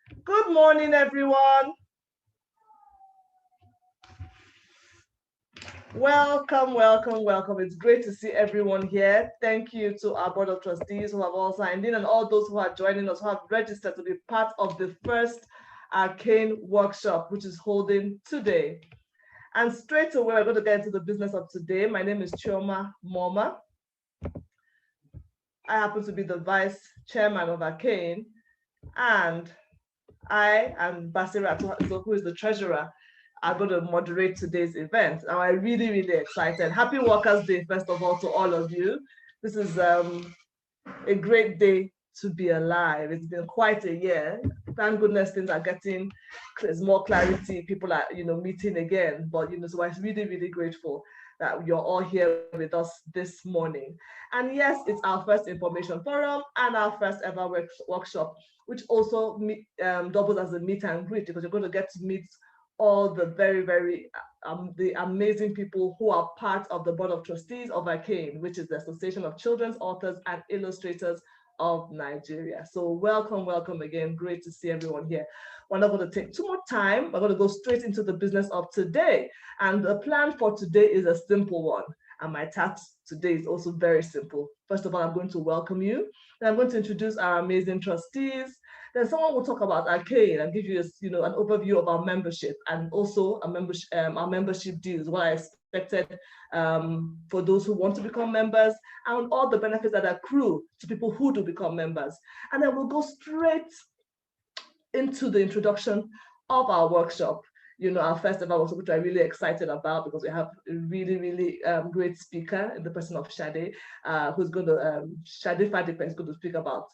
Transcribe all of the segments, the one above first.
Good morning, everyone. Welcome, welcome, welcome. It's great to see everyone here. Thank you to our Board of Trustees who have all signed in and all those who are joining us, who have registered to be part of the first ACAIN workshop, which is holding today. And straight away, we're going to get into the business of today. My name is Chioma Moma. I happen to be the Vice Chairman of ACAIN, and I and Basira, who is the treasurer, are going to moderate today's event. And I'm really, really excited. Happy Workers' Day, first of all, to all of you. This is a great day to be alive. It's been quite a year. Thank goodness things are getting, there's more clarity. People are, meeting again. But, so I'm really, really grateful that you're all here with us this morning. And yes, it's our first information forum and our first ever workshop, which also doubles as a meet and greet, because you're going to get to meet all the very, very the amazing people who are part of the Board of Trustees of ACAIN, which is the Association of Children's Authors and Illustrators of Nigeria. So welcome, welcome again. Great to see everyone here. We're not going to take too much time. We're going to go straight into the business of today. And the plan for today is a simple one. And my task today is also very simple. First of all, I'm going to welcome you. Then I'm going to introduce our amazing trustees. Then someone will talk about ACAIN and give you, an overview of our membership, and also our membership deals, what I expected for those who want to become members, and all the benefits that accrue to people who do become members. And then we'll go straight into the introduction of our workshop. Our first ever workshop, which I'm really excited about, because we have a really, really great speaker in the person of Shade, who's going to, Shade Fadipa is going to speak about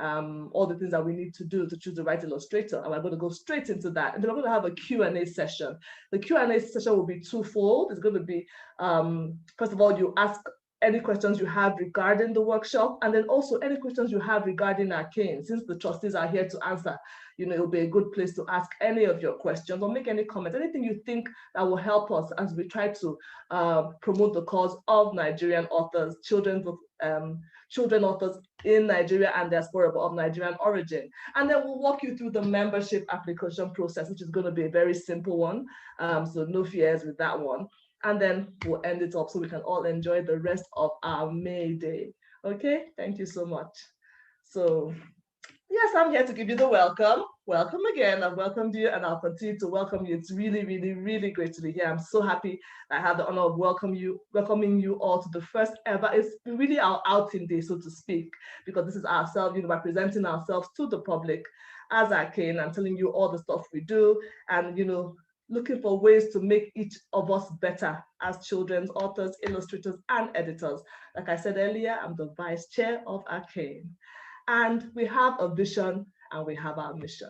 all the things that we need to do to choose the right illustrator. And we're going to go straight into that. And then we're going to have a Q&A session. The Q&A session will be twofold. It's going to be, first of all, you ask any questions you have regarding the workshop, and then also any questions you have regarding ACAIN. Since the trustees are here to answer, it'll be a good place to ask any of your questions or make any comments, anything you think that will help us as we try to promote the cause of Nigerian authors, children authors in Nigeria and diaspora of Nigerian origin. And then we'll walk you through the membership application process, which is going to be a very simple one. So no fears with that one. And then we'll end it up so we can all enjoy the rest of our May Day. Okay, thank you so much. So yes, I'm here to give you the welcome. Welcome again. I've welcomed you and I'll continue to welcome you. It's really, really, really great to be here. I'm so happy that I have the honor of welcoming you all to the first ever. It's really our outing day, so to speak, because this is ourselves, representing ourselves to the public as ACAIN and telling you all the stuff we do, and looking for ways to make each of us better as children's authors, illustrators, and editors. Like I said earlier, I'm the vice chair of ACAIN. And we have a vision and we have our mission.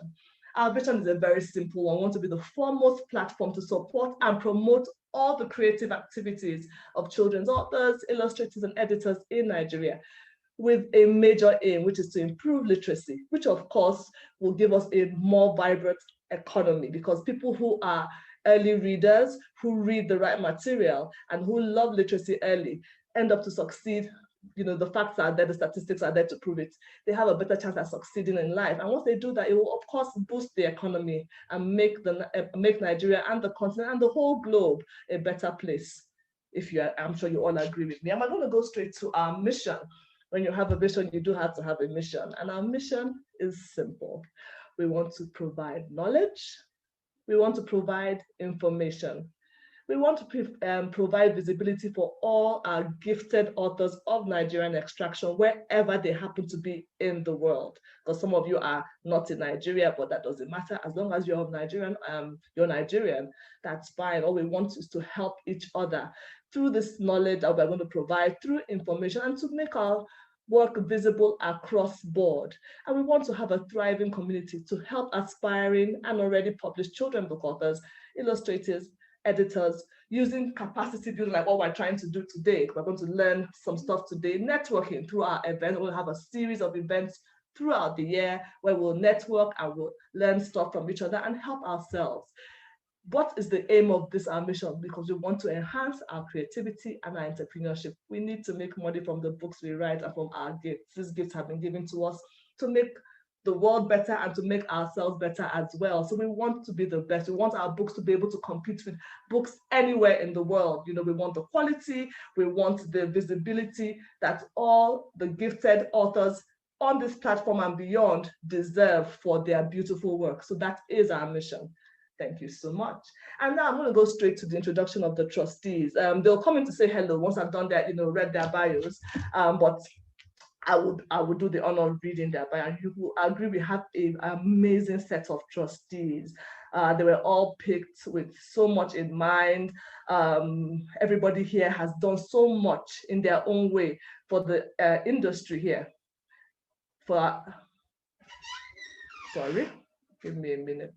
Our vision is a very simple one. We want to be the foremost platform to support and promote all the creative activities of children's authors, illustrators, and editors in Nigeria, with a major aim, which is to improve literacy, which of course will give us a more vibrant economy, because people who are early readers, who read the right material, and who love literacy early end up to succeed. The facts are there, the statistics are there to prove it. They have a better chance at succeeding in life. And once they do that, it will of course boost the economy and make Nigeria and the continent and the whole globe a better place. I'm sure you all agree with me. I'm going to go straight to our mission. When you have a vision, you do have to have a mission. And our mission is simple. We want to provide knowledge. We want to provide information. We want to provide visibility for all our gifted authors of Nigerian extraction, wherever they happen to be in the world. Because some of you are not in Nigeria, but that doesn't matter. As long as you're Nigerian, that's fine. All we want is to help each other through this knowledge that we're going to provide, through information, and to make our work visible across board. And we want to have a thriving community to help aspiring and already published children's book authors, illustrators, editors, using capacity building like what we're trying to do today. We're going to learn some stuff today, networking through our event. We'll have a series of events throughout the year where we'll network and we'll learn stuff from each other and help ourselves. What is the aim of this, our mission? Because we want to enhance our creativity and our entrepreneurship. We need to make money from the books we write and from our gifts. These gifts have been given to us to make the world better and to make ourselves better as well. So we want to be the best. We want our books to be able to compete with books anywhere in the world. You know, we want the quality, we want the visibility that all the gifted authors on this platform and beyond deserve for their beautiful work. So that is our mission. Thank you so much. And now I'm going to go straight to the introduction of the trustees. They'll come in to say hello once I've done that, you know, read their bios. But I would do the honor of reading their bio. And you will agree we have an amazing set of trustees. They were all picked with so much in mind. Everybody here has done so much in their own way for the industry here. Sorry, give me a minute.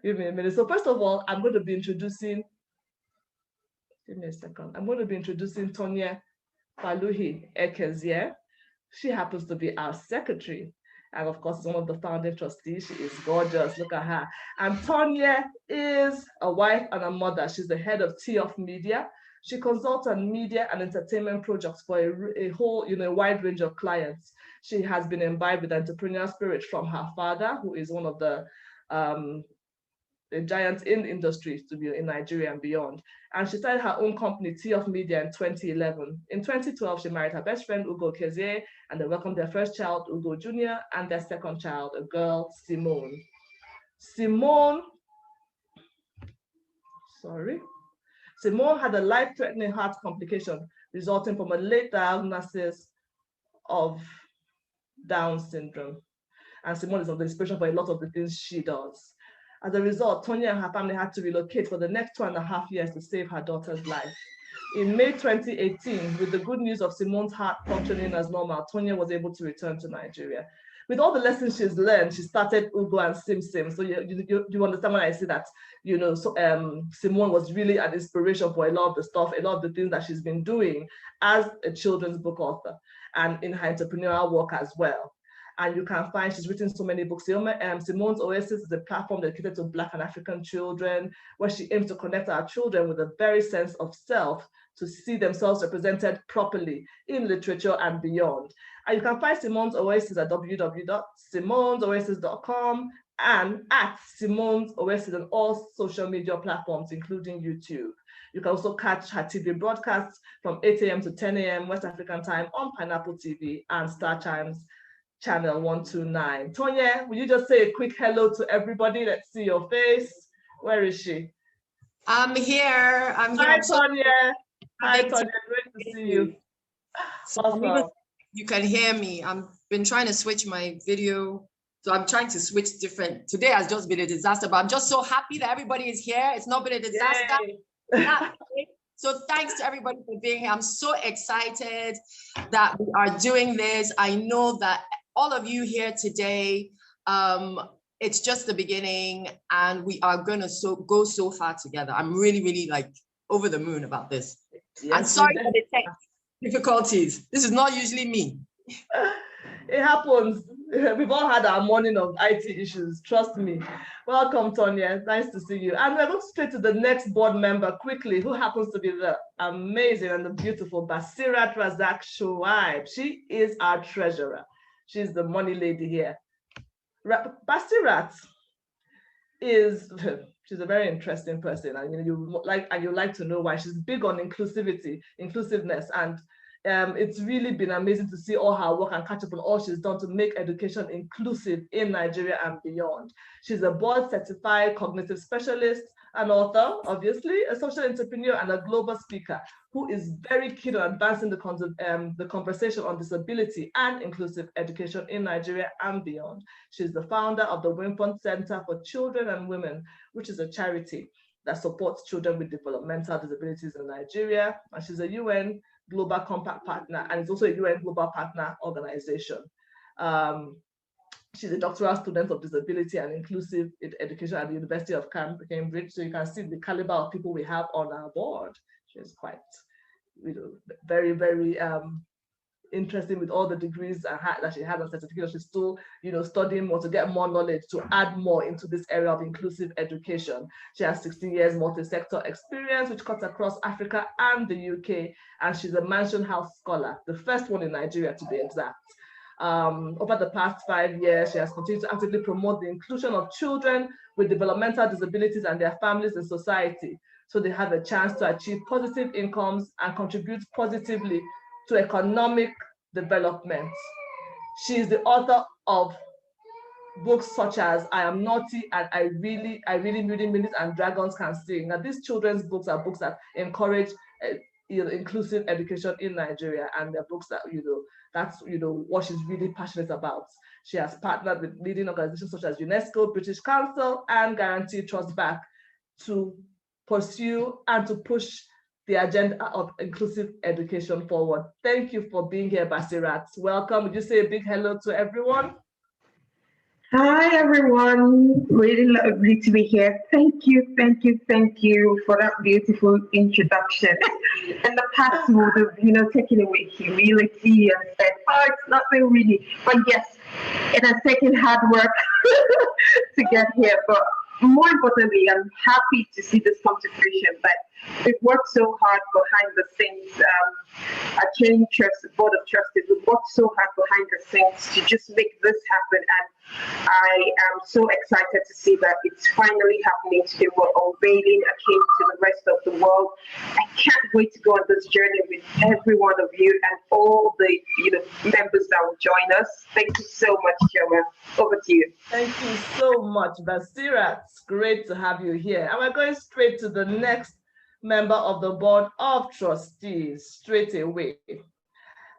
Give me a minute. So first of all, I'm going to be introducing, give me a second. I'm going to be introducing Tonya Faluhi Ekezie. She happens to be our secretary. And of course, is one of the founding trustees. She is gorgeous. Look at her. And Tonya is a wife and a mother. She's the head of Tee Off Media. She consults on media and entertainment projects for a whole, you know, wide range of clients. She has been imbibed with entrepreneurial spirit from her father, who is one of the giants in the industry to be in Nigeria and beyond. And she started her own company, Tee Off Media, in 2011. In 2012, she married her best friend, Ugo Kezie, and they welcomed their first child, Ugo Jr., and their second child, a girl, Simone. Simone had a life-threatening heart complication resulting from a late diagnosis of Down syndrome. And Simone is of the inspiration for a lot of the things she does. As a result, Tonya and her family had to relocate for the next 2.5 years to save her daughter's life. In May 2018, with the good news of Simone's heart functioning as normal, Tonya was able to return to Nigeria. With all the lessons she's learned, she started Ugo and Sim. So you understand when I say that, you know, so Simone was really an inspiration for a lot of the stuff, a lot of the things that she's been doing as a children's book author and in her entrepreneurial work as well. And you can find, she's written so many books. Simone's Oasis is a platform dedicated to Black and African children, where she aims to connect our children with a very sense of self to see themselves represented properly in literature and beyond. And you can find Simone's Oasis at www.simonesoasis.com and at Simone's Oasis on all social media platforms, including YouTube. You can also catch her TV broadcasts from 8 a.m. to 10 a.m. West African time on Pineapple TV and Star Times Channel 129. Tonya, will you just say a quick hello to everybody? Let's see your face. Where is she? I'm here. Hi, Tonya. Hi, Tonya. Great to see you. So awesome. You can hear me. I've been trying to switch my video. So I'm trying to switch different. Today has just been a disaster, but I'm just so happy that everybody is here. It's not been a disaster. So thanks to everybody for being here. I'm so excited that we are doing this. I know that all of you here today, it's just the beginning and we are going to go so far together. I'm really, really like over the moon about this. Yes, I'm sorry for the tech difficulties. This is not usually me. It happens. We've all had our morning of IT issues, trust me. Welcome, Tonya. Nice to see you. And we're going straight to the next board member quickly, who happens to be the amazing and the beautiful Basirat Razak Shoaib. She is our treasurer. She's the money lady here. Basirat she's a very interesting person, and you like to know why. She's big on inclusiveness, and it's really been amazing to see all her work and catch up on all she's done to make education inclusive in Nigeria and beyond. She's a board certified cognitive specialist, an author, obviously, a social entrepreneur, and a global speaker who is very keen on advancing the conversation on disability and inclusive education in Nigeria and beyond. She's the founder of the Wimpon Center for Children and Women, which is a charity that supports children with developmental disabilities in Nigeria. And she's a UN Global Compact partner, and it's also a UN Global Partner organization. She's a doctoral student of disability and inclusive education at the University of Cambridge. So you can see the caliber of people we have on our board. She's quite, very, very interesting with all the degrees that she has and certificates. She's still, studying more to get more knowledge, to add more into this area of inclusive education. She has 16 years multi-sector experience, which cuts across Africa and the UK. And she's a Mansion House Scholar, the first one in Nigeria to be exact. Over the past 5 years, she has continued to actively promote the inclusion of children with developmental disabilities and their families in society, so they have a chance to achieve positive incomes and contribute positively to economic development. She is the author of books such as I Am Naughty and I Really, Millions and Dragons Can Sing. Now, these children's books are books that encourage inclusive education in Nigeria, and they're books that, that's what she's really passionate about. She has partnered with leading organizations such as UNESCO, British Council, and Guarantee Trust Back to pursue and to push the agenda of inclusive education forward. Thank you for being here, Basirat. Welcome. Would you say a big hello to everyone? Hi, everyone. Really lovely to be here. Thank you for that beautiful introduction. In the past, we would have, taken away humility and said, oh, it's nothing really. But yes, it has taken hard work to get here. But more importantly, I'm happy to see this come to fruition. But we've worked so hard behind the scenes. ACAIN Trust, the Board of Trustees, we've worked so hard behind the scenes to just make this happen. And I am so excited to see that it's finally happening today. We're unveiling ACAIN to the rest of the world. I can't wait to go on this journey with every one of you and all the members that will join us. Thank you so much, Chioma. Over to you. Thank you so much, Basirat. It's great to have you here. And we're going straight to the next member of the Board of Trustees straight away.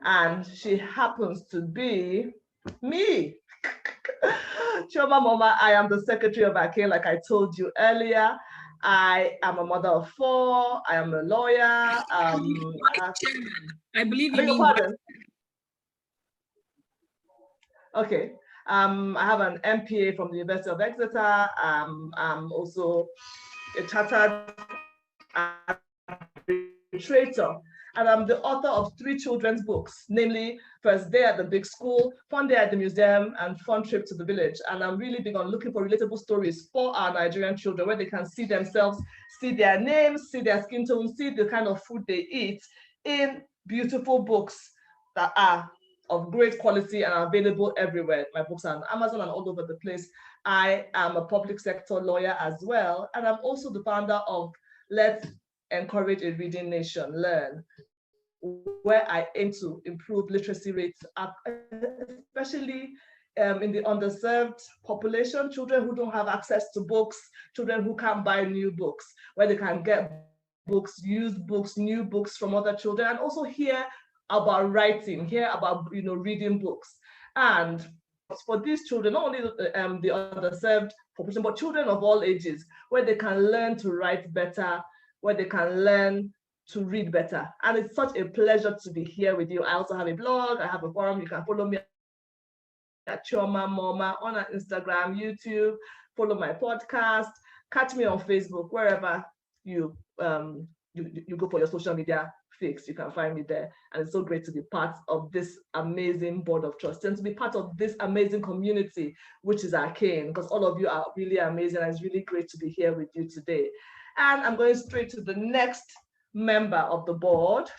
And she happens to be me. Chioma Moma, I am the secretary of ACAIN, like I told you earlier. I am a mother of 4. I am a lawyer. I believe you mean. Pardon? Okay. I have an MPA from the University of Exeter. I'm also a chartered illustrator, and I'm the author of 3 children's books, namely First Day at the Big School, Fun Day at the Museum, and Fun Trip to the Village. And I'm really big on looking for relatable stories for our Nigerian children, where they can see themselves, see their names, see their skin tone, see the kind of food they eat in beautiful books that are of great quality and are available everywhere. My books are on Amazon and all over the place. I am a public sector lawyer as well, and I'm also the founder of Let's Encourage a Reading Nation, Learn, where I aim to improve literacy rates, especially in the underserved population, children who don't have access to books, children who can't buy new books, where they can get books, used books, new books from other children, and also hear about writing, hear about reading books. And for these children, not only the underserved population, but children of all ages, where they can learn to write better, where they can learn to read better. And it's such a pleasure to be here with you. I also have a blog, I have a forum. You can follow me at Chioma Moma on Instagram, YouTube, follow my podcast, catch me on Facebook, wherever you go for your social media fix, you can find me there. And it's so great to be part of this amazing Board of Trustees and to be part of this amazing community, which is ACAIN, because all of you are really amazing, and it's really great to be here with you today. And I'm going straight to the next member of the board.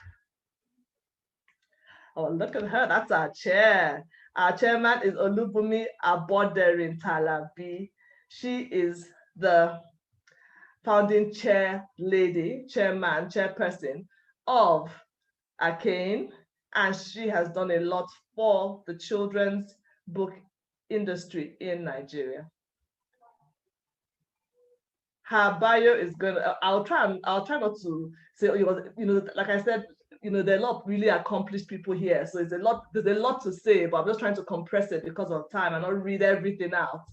Oh, look at her, that's our chair. Our chairman is Olubunmi Aboderin Talabi. She is the founding chairperson of ACAIN, and she has done a lot for the children's book industry in Nigeria. Her bio is gonna, I'll try not to say, like I said, there are a lot of really accomplished people here, so there's a lot to say, but I'm just trying to compress it because of time and not read everything out.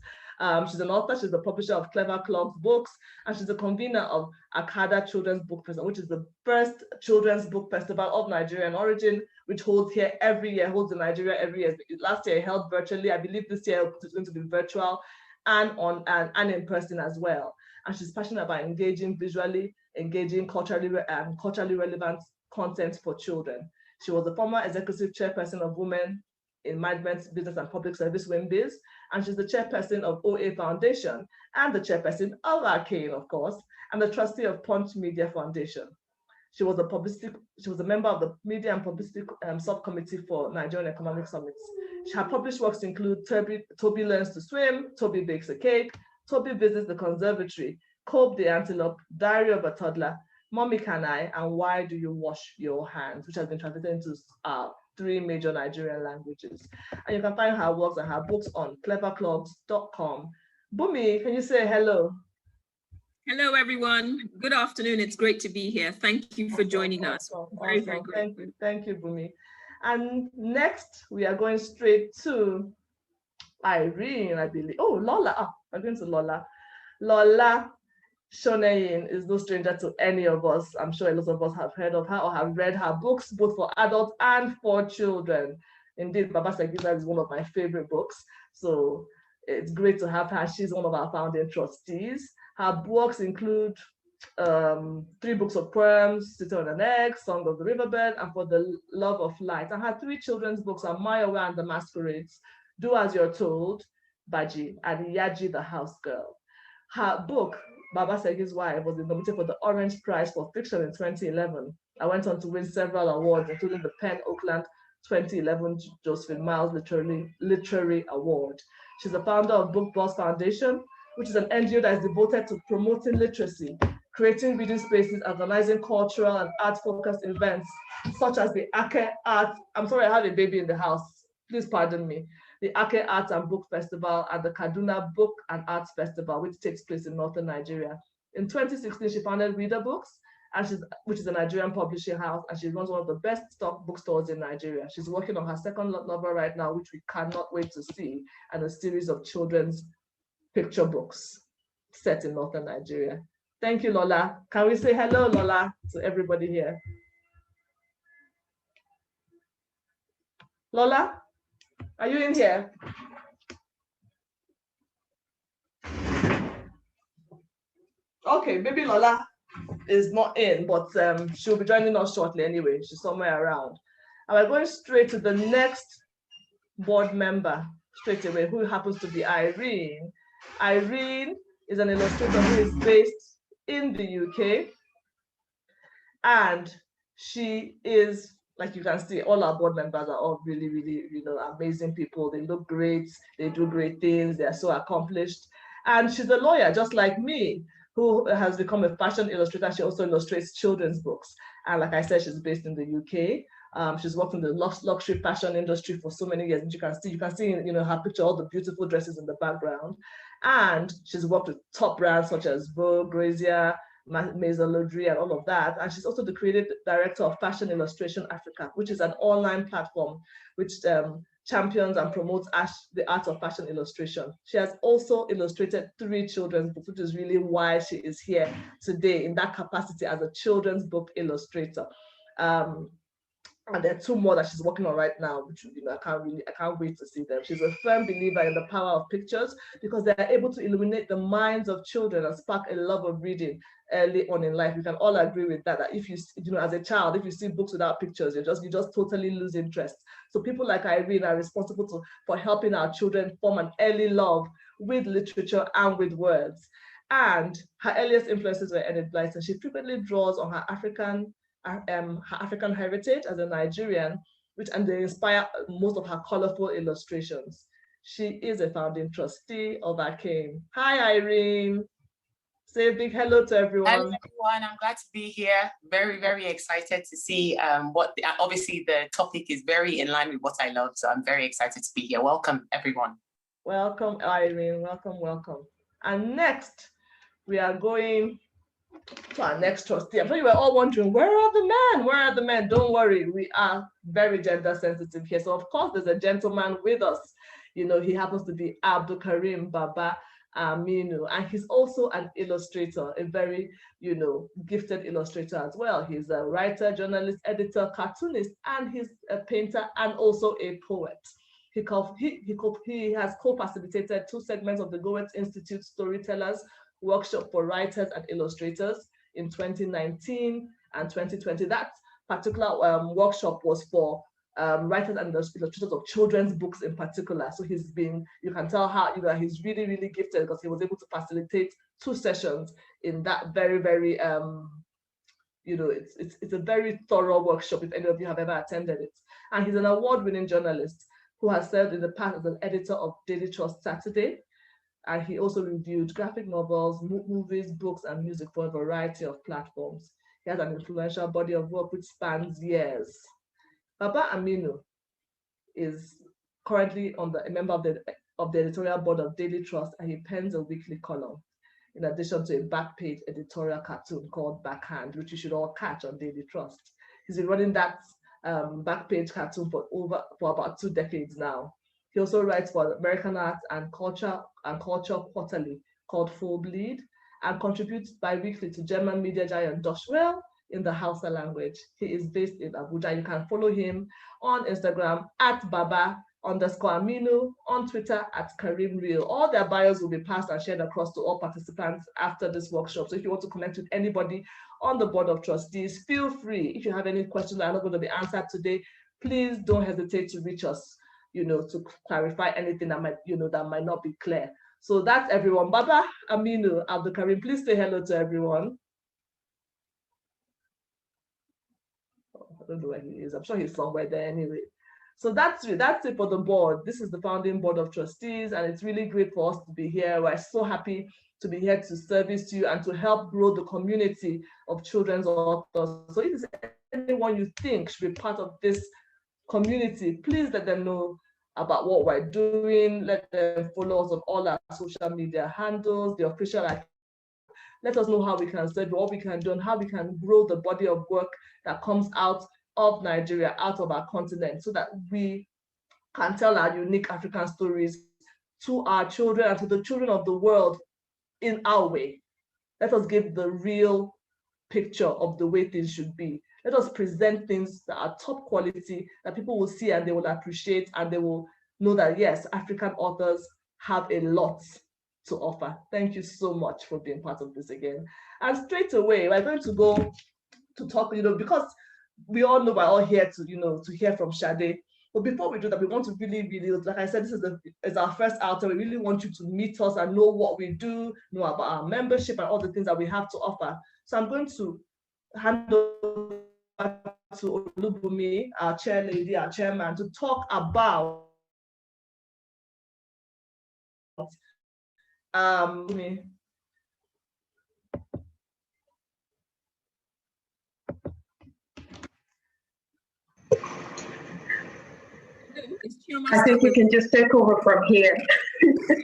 She's an author, she's the publisher of Clever Clogs books, and she's the convener of Akada Children's Book Festival, which is the first children's book festival of Nigerian origin, which holds here every year, holds in Nigeria every year. Last year it held virtually. I believe this year it's going to be virtual and in person as well. And she's passionate about engaging visually, engaging culturally relevant content for children. She was the former executive chairperson of Women in Management, Business and Public Service, WIMBIZ, and she's the chairperson of OA Foundation and the chairperson of ACAIN, of course, and the trustee of Punch Media Foundation. She was a member of the Media and Publicity Subcommittee for Nigerian Economic Summits. Her published works include Toby Learns to Swim, Toby Bakes a Cake, Toby Visits the Conservatory, Cope the Antelope, Diary of a Toddler, Mommy Can I, and Why Do You Wash Your Hands, which has been translated into 3 major Nigerian languages. And you can find her works and her books on cleverclogs.com. Bumi, can you say hello? Hello, everyone. Good afternoon. It's great to be here. Thank you for joining us. Very, very grateful. Thank you, Bumi. And next, we are going straight to Irene, I believe. Oh, Lola. I'm going to Lola. Lola Shoneyin is no stranger to any of us. I'm sure a lot of us have heard of her or have read her books, both for adults and for children. Indeed, Baba Segiza is one of my favorite books. So it's great to have her. She's one of our founding trustees. Her books include 3 books of poems, Sitting on an Egg, Song of the Riverbed, and For the Love of Light. And her 3 children's books are Mayowa and the Masquerades, Do As You're Told, Baji, and Yaji the House Girl. Her book, Baba Segi's Wife, was nominated for the Orange Prize for Fiction in 2011. I went on to win several awards, including the Penn Oakland 2011 Josephine Miles Literary Award. She's the founder of Book Boss Foundation, which is an NGO that is devoted to promoting literacy, creating reading spaces, organizing cultural and art-focused events, such as the ACAIN Art. I'm sorry, I have a baby in the house. Please pardon me. The ACAIN Art and Book Festival and the Kaduna Book and Arts Festival, which takes place in northern Nigeria. In 2016, she founded Reader Books, which is a Nigerian publishing house, and she runs one of the best stock bookstores in Nigeria. She's working on her second novel right now, which we cannot wait to see, and a series of children's picture books set in northern Nigeria. Thank you, Lola. Can we say hello, Lola, to everybody here? Lola, are you in here? Okay, maybe Lola is not in, but she'll be joining us shortly anyway. She's somewhere around. And we're going straight to the next board member straight away, who happens to be Irene. Irene is an illustrator who is based in the UK, and she is, like you can see, all our board members are all really, really, amazing people. They look great, they do great things, they are so accomplished. And she's a lawyer, just like me, who has become a fashion illustrator. She also illustrates children's books. And like I said, she's based in the UK. She's worked in the luxury fashion industry for so many years. And you can see, her picture, all the beautiful dresses in the background. And she's worked with top brands such as Vogue, Grazier, Maison Laudry, and all of that. And she's also the creative director of Fashion Illustration Africa, which is an online platform which champions and promotes the art of fashion illustration. She has also illustrated 3 children's books, which is really why she is here today in that capacity as a children's book illustrator. And there are 2 more that she's working on right now, which I can't wait to see them. She's a firm believer in the power of pictures because they are able to illuminate the minds of children and spark a love of reading early on in life. We can all agree with that. That if you as a child, if you see books without pictures, you just totally lose interest. So people like Irene are responsible for helping our children form an early love with literature and with words. And her earliest influences were Enid Blyton. She frequently draws on her African heritage as a Nigerian, and they inspire most of her colorful illustrations. She is a founding trustee of ACAIN. Hi, Irene. Say a big hello to everyone. Hello, everyone. I'm glad to be here. Very, very excited to see obviously the topic is very in line with what I love. So I'm very excited to be here. Welcome, everyone. Welcome, Irene. Welcome, welcome. And next, we are going to our next trustee. I'm sure you were all wondering, where are the men? Where are the men? Don't worry, we are very gender sensitive here. So of course, there's a gentleman with us. He happens to be Abdul Karim Baba Aminu, and he's also an illustrator, a very, gifted illustrator as well. He's a writer, journalist, editor, cartoonist, and he's a painter and also a poet. He has co-facilitated 2 segments of the Goethe Institute Storytellers Workshop for Writers and Illustrators in 2019 and 2020. That particular workshop was for writers and illustrators of children's books in particular. So you can tell how he's really, really gifted because he was able to facilitate 2 sessions in that very, very you know, it's a very thorough workshop if any of you have ever attended it. And he's an award-winning journalist who has served in the past as an editor of Daily Trust Saturday. And he also reviewed graphic novels, movies, books, and music for a variety of platforms. He has an influential body of work which spans years. Baba Aminu is currently a member of the editorial board of Daily Trust, and he pens a weekly column, in addition to a back-page editorial cartoon called Backhand, which you should all catch on Daily Trust. He's been running that back-page cartoon for about 2 decades now. He also writes for American Arts and Culture Quarterly called Full Bleed, and contributes bi-weekly to German media giant Deutsche Welle in the Hausa language. He is based in Abuja. You can follow him on Instagram at Baba_Aminu, on Twitter at Karim Real. All their bios will be passed and shared across to all participants after this workshop. So if you want to connect with anybody on the board of trustees, feel free. If you have any questions that are not going to be answered today, please don't hesitate to reach us, you know, to clarify anything that might, you know, that might not be clear. So that's everyone. Baba Aminu Abdul Karim, please say hello to everyone. I don't know where he is. I'm sure he's somewhere there anyway. So that's it for the board. This is the founding board of trustees, and it's really great for us to be here. We're so happy to be here to service you and to help grow the community of children's authors. So if there's anyone you think should be part of this community, please let them know about what we're doing. Let them follow us on all our social media handles, the official account. Let us know how we can serve, what we can do, and how we can grow the body of work that comes out of Nigeria, out of our continent, so that we can tell our unique African stories to our children and to the children of the world in our way. Let us give the real picture of the way things should be. Let us present things that are top quality, that people will see and they will appreciate, and they will know that, yes, African authors have a lot to offer. Thank you so much for being part of this again. And straight away, we're going to go to talk, you know, because we all know we're all here to, you know, to hear from Sade. But before we do that, we want to really, like I said, this is our first outing. We really want you to meet us and know what we do, know about our membership and all the things that we have to offer. So I'm going to hand over to Olubumi, our chair lady, our chairman, to talk about I think you can just take over from here.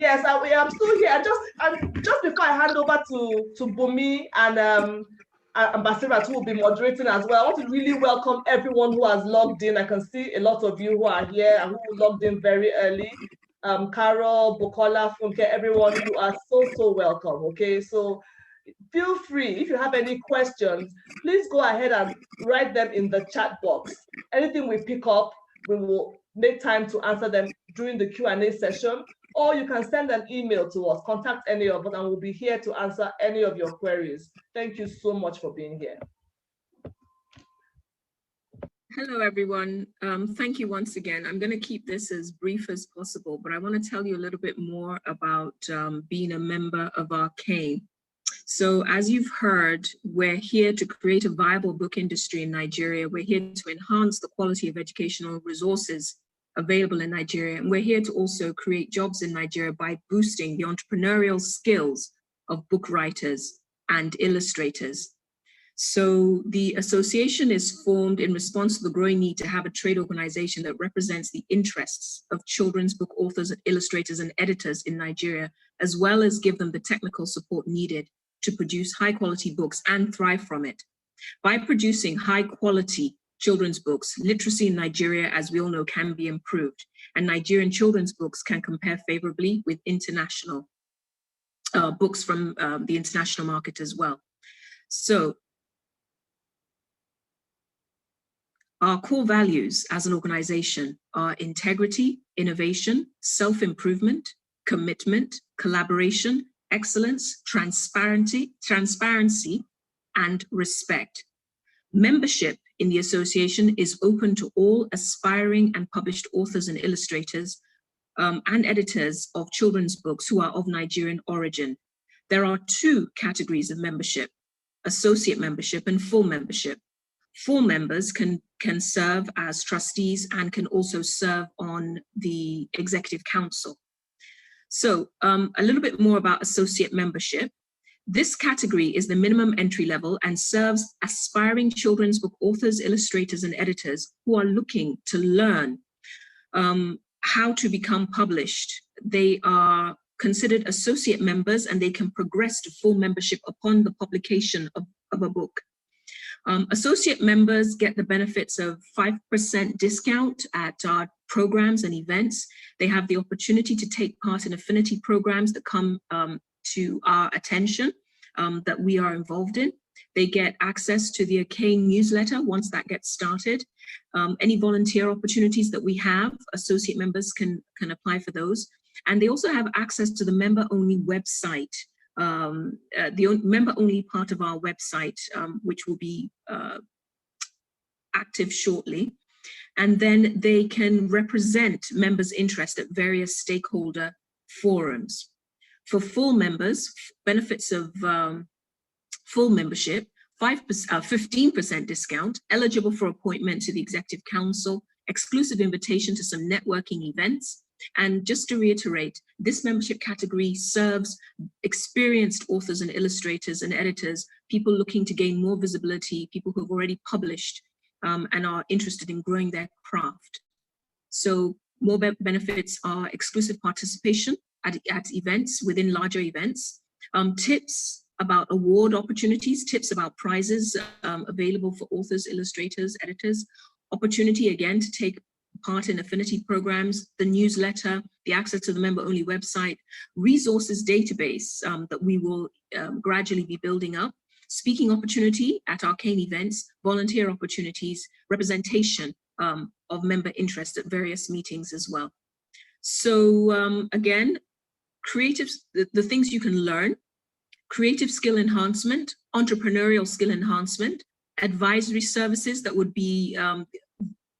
Yes, I'm still here. Just before I hand over to Bumi and Ambassador, who will be moderating as well, I want to really welcome everyone who has logged in. I can see a lot of you who are here and who logged in very early. Carol, Bukola, Funke, everyone, you are so welcome. Okay, so feel free, if you have any questions, please go ahead and write them in the chat box. Anything we pick up, we will make time to answer them during the Q&A session, or you can send an email to us, contact any of us, and we'll be here to answer any of your queries. Thank you so much for being here. Hello, everyone. Thank you once again. I'm going to keep this as brief as possible, but I want to tell you a little bit more about being a member of ACAIN. So as you've heard, we're here to create a viable book industry in Nigeria. We're here to enhance the quality of educational resources available in Nigeria. And we're here to also create jobs in Nigeria by boosting the entrepreneurial skills of book writers and illustrators. So the association is formed in response to the growing need to have a trade organization that represents the interests of children's book authors, illustrators, and editors in Nigeria, as well as give them the technical support needed to produce high quality books and thrive from it. By producing high quality children's books, literacy in Nigeria, as we all know, can be improved, and Nigerian children's books can compare favorably with international books from the international market as well. So our core values as an organization are integrity, innovation, self-improvement, commitment, collaboration, excellence, transparency, and respect. Membership in the association is open to all aspiring and published authors and illustrators and editors of children's books who are of Nigerian origin. There are two categories of membership. associate membership, and full membership. Full members can serve as trustees and can also serve on the executive council. So a little bit more about associate membership. This category is the minimum entry level and serves aspiring children's book authors, illustrators, and editors who are looking to learn how to become published. They are considered associate members and they can progress to full membership upon the publication of a book. Associate members get the benefits of 5% discount at our programs and events. They have the opportunity to take part in affinity programs that come to our attention that we are involved in. They get access to the ACAIN newsletter once that gets started. Any volunteer opportunities that we have, associate members can apply for those. And they also have access to the member-only website, the member-only part of our website, which will be active shortly. And then they can represent members' interest at various stakeholder forums. For full members, benefits of full membership, 15% discount, eligible for appointment to the Executive Council, exclusive invitation to some networking events. And just to reiterate, this membership category serves experienced authors and illustrators and editors, people looking to gain more visibility, people who have already published and are interested in growing their craft. So more benefits are exclusive participation at events, within larger events, tips about award opportunities, tips about prizes available for authors, illustrators, editors, opportunity again to take part in affinity programs, the newsletter, the access to the member-only website, resources database that we will gradually be building up, speaking opportunity at ACAIN events, volunteer opportunities, representation of member interest at various meetings as well. So again, the things you can learn: creative skill enhancement, entrepreneurial skill enhancement, advisory services that would be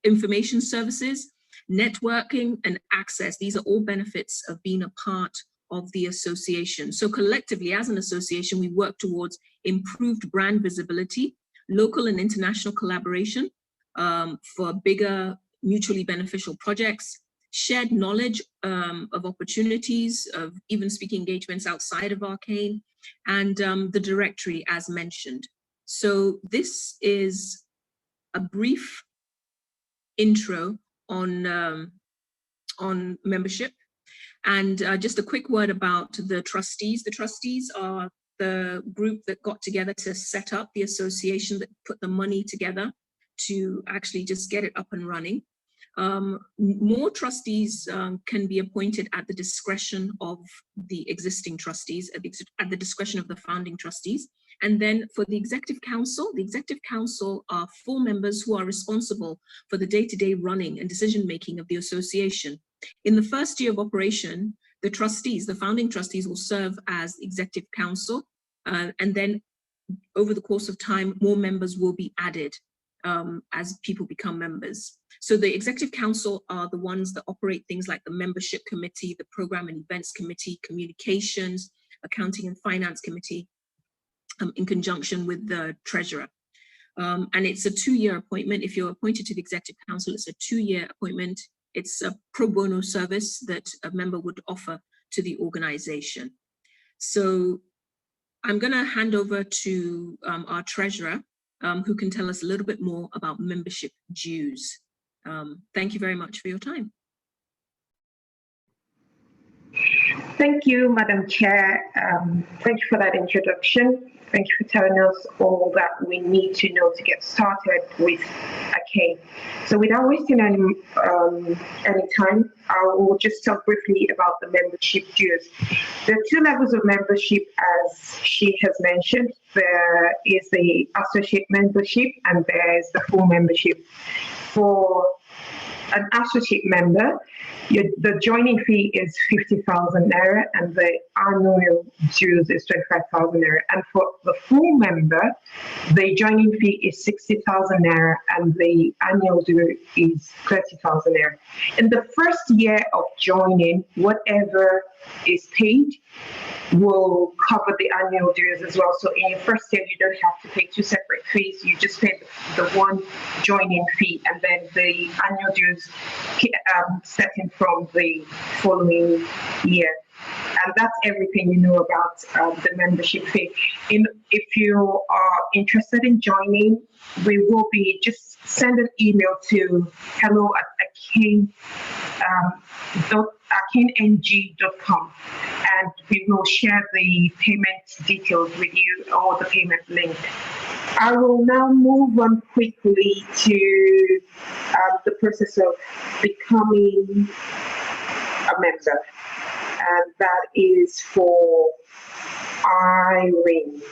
information services, networking, and access. These are all benefits of being a part of the association. So collectively, as an association, we work towards improved brand visibility, local and international collaboration for bigger mutually beneficial projects, shared knowledge of opportunities, of even speaking engagements outside of ACAIN, and the directory as mentioned. So this is a brief intro on membership. And just a quick word about the trustees. The trustees are the group that got together to set up the association, that put the money together to actually just get it up and running. More trustees can be appointed at the discretion of the existing trustees, at the discretion of the founding trustees. And then for the executive council are full members who are responsible for the day-to-day running and decision-making of the association. In the first year of operation, the trustees, the founding trustees, will serve as executive council. And then over the course of time, more members will be added as people become members. So the executive council are the ones that operate things like the membership committee, the program and events committee, communications, accounting and finance committee, in conjunction with the treasurer. And it's a 2-year appointment. If you're appointed to the executive council, it's a 2-year appointment. It's a pro bono service that a member would offer to the organization. So I'm going to hand over to our treasurer, who can tell us a little bit more about membership dues. Thank you very much for your time. Thank you, Madam Chair. Thank you for that introduction. Thank you for telling us all that we need to know to get started with ACAIN. So without wasting any time, I will just talk briefly about the membership dues. There are 2 levels of membership, as she has mentioned. There is the associate membership and there is the full membership. For an associate member, the joining fee is 50,000 naira and the annual dues is 25,000 naira. And for the full member, the joining fee is 60,000 naira and the annual due is 30,000 naira. In the first year of joining, whatever is paid will cover the annual dues as well. So in your first year, you don't have to pay two separate fees. You just pay the one joining fee, and then the annual dues setting from the following year. And that's everything you know about the membership fee. If you are interested in joining, we will be, just send an email to hello@ACAIN.ng.com, and we will share the payment details with you, or the payment link. I will now move on quickly to the process of becoming a member, and that is for Irene.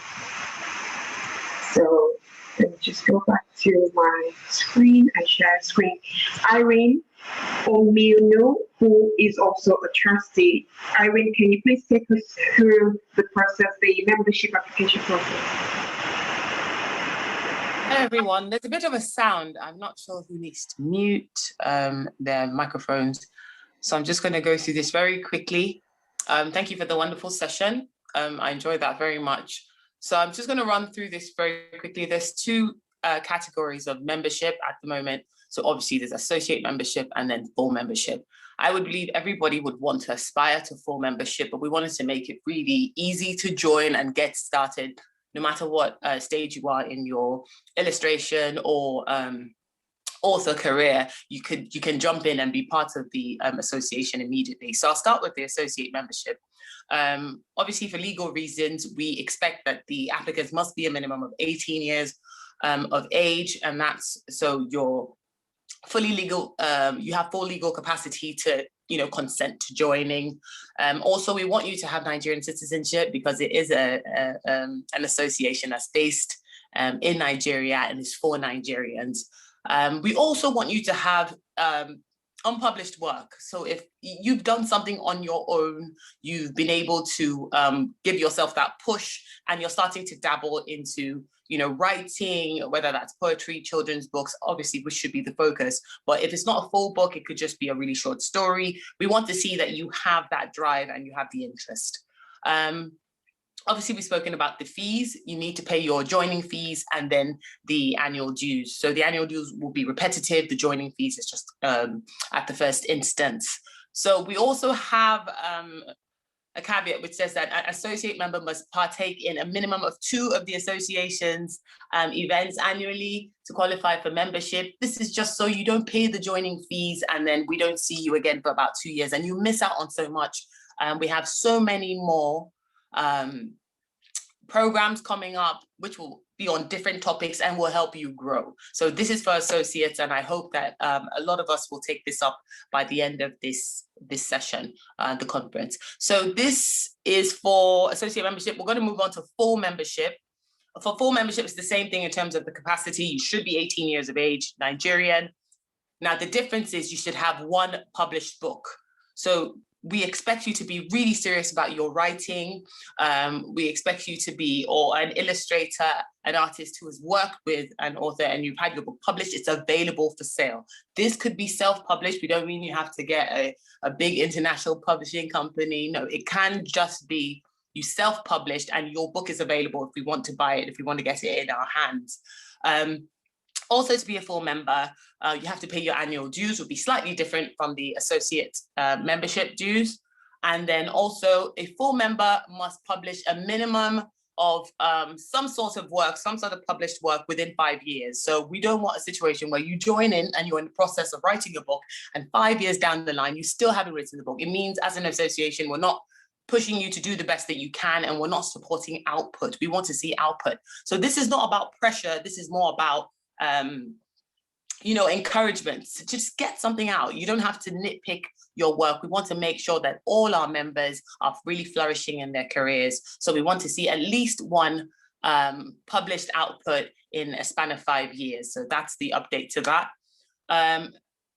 So let me just go back to my screen and share screen. Irene Omilno, who is also a trustee. Irene, can you please take us through the process, the membership application process? Hello everyone, there's a bit of a sound. I'm not sure who needs to mute their microphones. So I'm just going to go through this very quickly. Thank you for the wonderful session. I enjoyed that very much. So I'm just going to run through this very quickly. There's two categories of membership at the moment. So obviously there's associate membership and then full membership. I would believe everybody would want to aspire to full membership, but we wanted to make it really easy to join and get started, no matter what stage you are in your illustration or author career. You can jump in and be part of the association immediately. So I'll start with the associate membership. Obviously, for legal reasons, we expect that the applicants must be a minimum of 18 years of age, and that's so you're fully legal. You have full legal capacity to consent to joining. Also, we want you to have Nigerian citizenship because it is an association that's based in Nigeria and is for Nigerians. We also want you to have unpublished work. So if you've done something on your own, you've been able to give yourself that push, and you're starting to dabble into writing, whether that's poetry, children's books, obviously, which should be the focus. But if it's not a full book, it could just be a really short story. We want to see that you have that drive and you have the interest. Obviously, we've spoken about the fees. You need to pay your joining fees and then the annual dues. So the annual dues will be repetitive. The joining fees is just at the first instance. So we also have a caveat which says that an associate member must partake in a minimum of 2 of the association's events annually to qualify for membership. This is just so you don't pay the joining fees and then we don't see you again for about 2 years and you miss out on so much. We have so many more programs coming up which will be on different topics and will help you grow. So this is for associates, and I hope that a lot of us will take this up by the end of this session, the conference. So this is for associate membership. We're going to move on to full membership. For full membership, it's the same thing in terms of the capacity. You should be 18 years of age, Nigerian. Now, the difference is you should have 1 published book. So we expect you to be really serious about your writing. We expect you to be an illustrator, an artist who has worked with an author and you've had your book published. It's available for sale. This could be self-published. We don't mean you have to get a big international publishing company. No, it can just be you self-published and your book is available if we want to buy it, if we want to get it in our hands. Also, to be a full member, you have to pay your annual dues, will be slightly different from the associate membership dues. And then also a full member must publish a minimum of some sort of work, some sort of published work within 5 years. So we don't want a situation where you join in and you're in the process of writing a book and 5 years down the line, you still haven't written the book. It means as an association, we're not pushing you to do the best that you can and we're not supporting output. We want to see output. So this is not about pressure. This is more about encouragement to just get something out. You don't have to nitpick your work. We want to make sure that all our members are really flourishing in their careers. So we want to see at least 1 published output in a span of 5 years. So that's the update to that.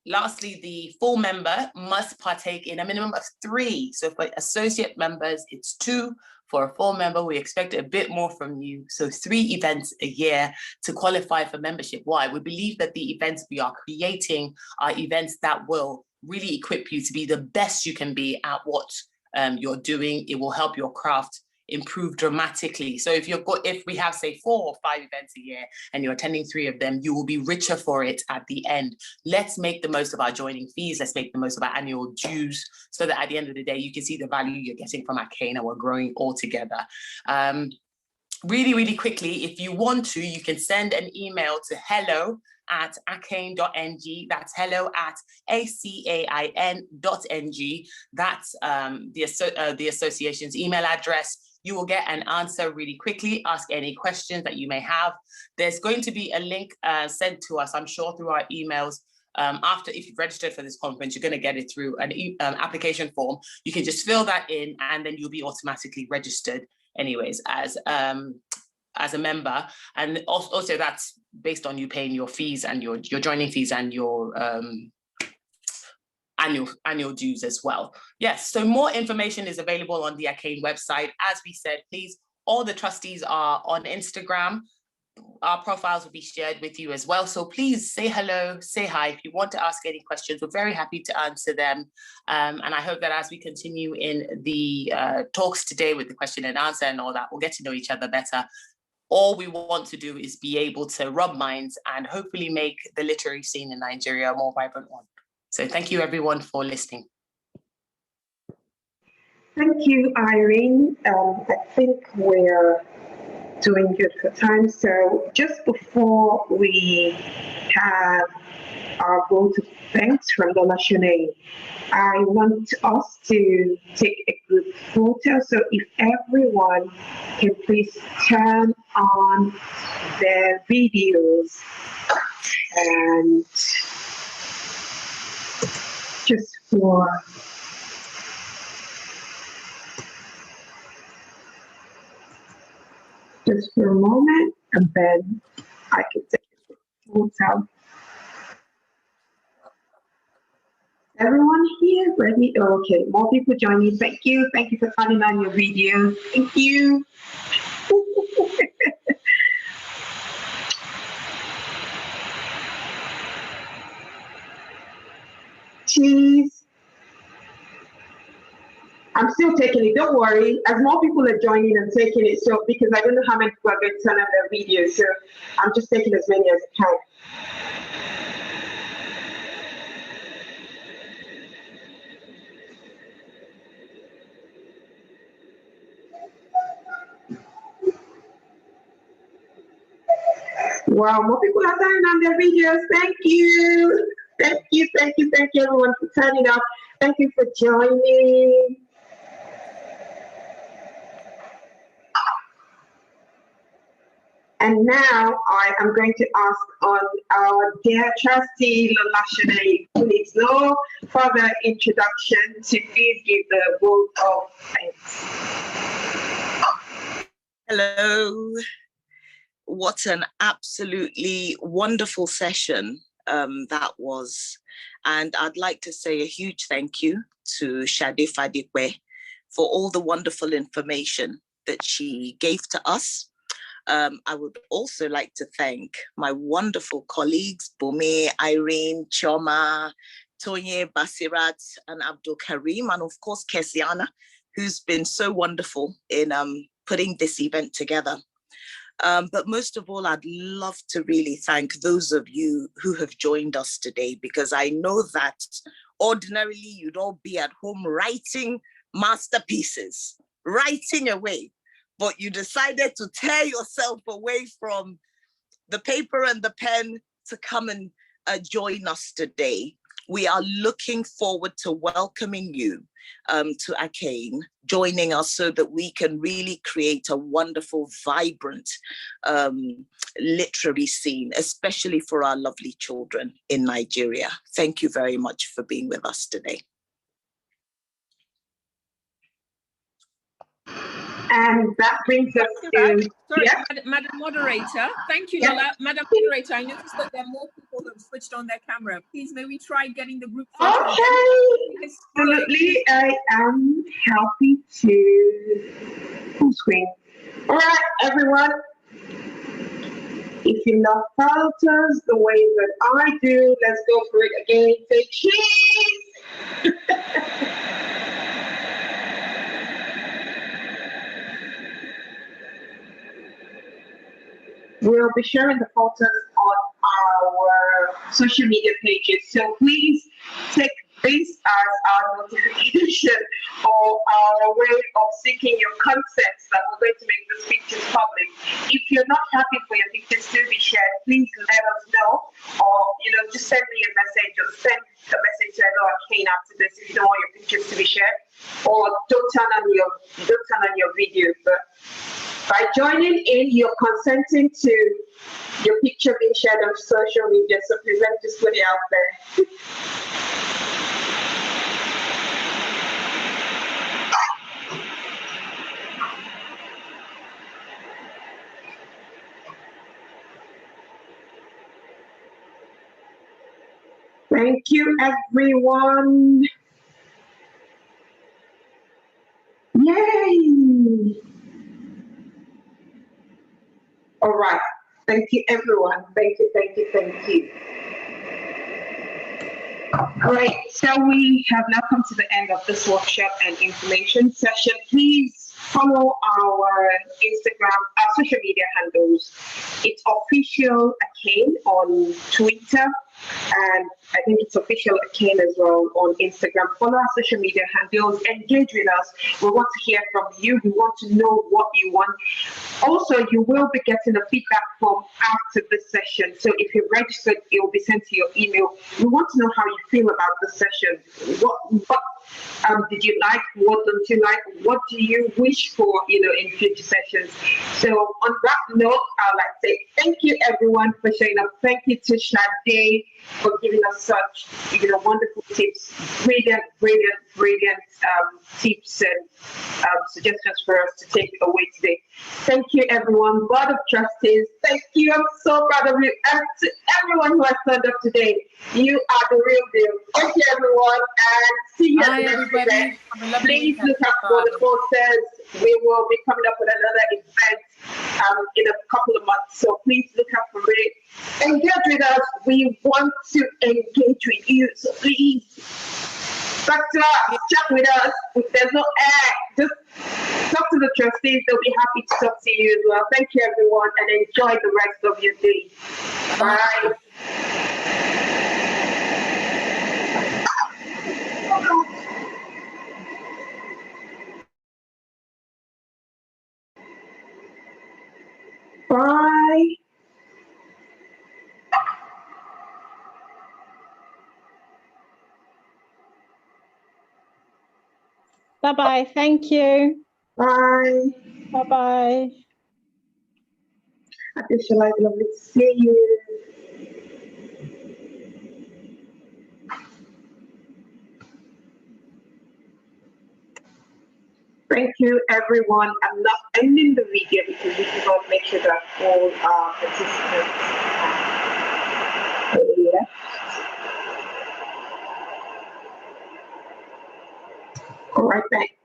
lastly, the full member must partake in a minimum of 3. So for associate members, it's 2. For a full member, we expect a bit more from you. So 3 events a year to qualify for membership. Why? We believe that the events we are creating are events that will really equip you to be the best you can be at what you're doing. It will help your craft improve dramatically. So if we have, say, 4 or 5 events a year and you're attending 3 of them, you will be richer for it at the end. Let's make the most of our joining fees. Let's make the most of our annual dues so that at the end of the day, you can see the value you're getting from ACAIN and we're growing all together. Really, really quickly, if you want to, you can send an email to hello@acain.ng. That's hello@acain.ng. That's the association's email address. You will get an answer really quickly. Ask any questions that you may have. There's going to be a link sent to us, I'm sure, through our emails. After, if you've registered for this conference, you're going to get it through an application form. You can just fill that in and then you'll be automatically registered anyways as a member. And also that's based on you paying your fees and your joining fees and your annual dues as well. Yes, so more information is available on the ACAIN website. As we said, please, all the trustees are on Instagram. Our profiles will be shared with you as well. So please say hello, say hi. If you want to ask any questions, we're very happy to answer them. And I hope that as we continue in the talks today with the question and answer and all that, we'll get to know each other better. All we want to do is be able to rub minds and hopefully make the literary scene in Nigeria a more vibrant one. So thank you everyone for listening. Thank you, Irene. I think we're doing good for time. So just before we have our vote of thanks from the National, I want us to take a group photo. So if everyone can please turn on their videos and just for a moment, and then I can take a photo. Everyone here ready? Okay, more people joining. Thank you. Thank you for turning on your videos. Thank you. Cheese. I'm still taking it. Don't worry. As more people are joining, I'm taking it. So because I don't know how many people are going to turn on their videos, so I'm just taking as many as I can. Wow, more people are turning on their videos. Thank you. Thank you, thank you, thank you everyone for turning up. Thank you for joining. And now I am going to ask on our dear trustee, Lolashade, please, no further introduction, to please give the vote of thanks. Hello. What an absolutely wonderful session that was. And I'd like to say a huge thank you to Shade Fadikwe for all the wonderful information that she gave to us. I would also like to thank my wonderful colleagues, Bome, Irene, Choma, Tonye, Basirat, and Abdul Karim, and of course, Kesiana, who's been so wonderful in putting this event together. But most of all, I'd love to really thank those of you who have joined us today, because I know that ordinarily you'd all be at home writing masterpieces, writing away, but you decided to tear yourself away from the paper and the pen to come and join us today. We are looking forward to welcoming you to ACAIN, joining us so that we can really create a wonderful, vibrant literary scene, especially for our lovely children in Nigeria. Thank you very much for being with us today. And that brings us to... Sorry, yeah? Madam Moderator. Thank you, Yeah. Lola. Madam Moderator, I noticed that there are more people who have switched on their camera. Please, may we try getting the group photo again? Okay, absolutely. I am happy to full screen. All right, everyone. If you love photos the way that I do, let's go for it again. Say cheese. We'll be sharing the photos on our social media pages. So please take this as our notification or our way of seeking your consent that we're going to make these pictures public. If you're not happy for your pictures to be shared, please let us know, or just send me a message or send a message to ACAIN after this if you don't want your pictures to be shared, or don't turn on your video. But by joining in, you're consenting to your picture being shared on social media. So please let me just put it out there. Thank you, everyone. Yay! All right. Thank you, everyone. Thank you, thank you, thank you. Great. So we have now come to the end of this workshop and information session. Please follow our Instagram, our social media handles. It's official ACAIN on Twitter, and I think it's official ACAIN as well on Instagram. Follow our social media handles, engage with us. We want to hear from you. We want to know what you want. Also, you will be getting a feedback form after this session. So if you're registered, it will be sent to your email. We want to know how you feel about the session. What did you like? What don't you like? What do you wish for, in future sessions? So on that note, I'd like to say thank you, everyone, for showing up. Thank you to Sade for giving us such, wonderful tips, brilliant tips and suggestions for us to take away today. Thank you, everyone. Board of Trustees, thank you. I'm so proud of you. And to everyone who has turned up today, you are the real deal. Thank you, everyone, and see you at the next event. Please look out for the posters. We will be coming up with another event in a couple of months, so please look out for it. Engage with us. We want to engage with you, so please back to us, chat with us. If there's no just talk to the trustees. They'll be happy to talk to you as well. Thank you, everyone, and enjoy the rest of your day. Bye. Bye. Bye-bye. Thank you. Bye. Bye-bye. Additional, lovely to see you. Thank you, everyone. I'm not ending the video because we cannot make sure that all our participants are left. All right, thanks.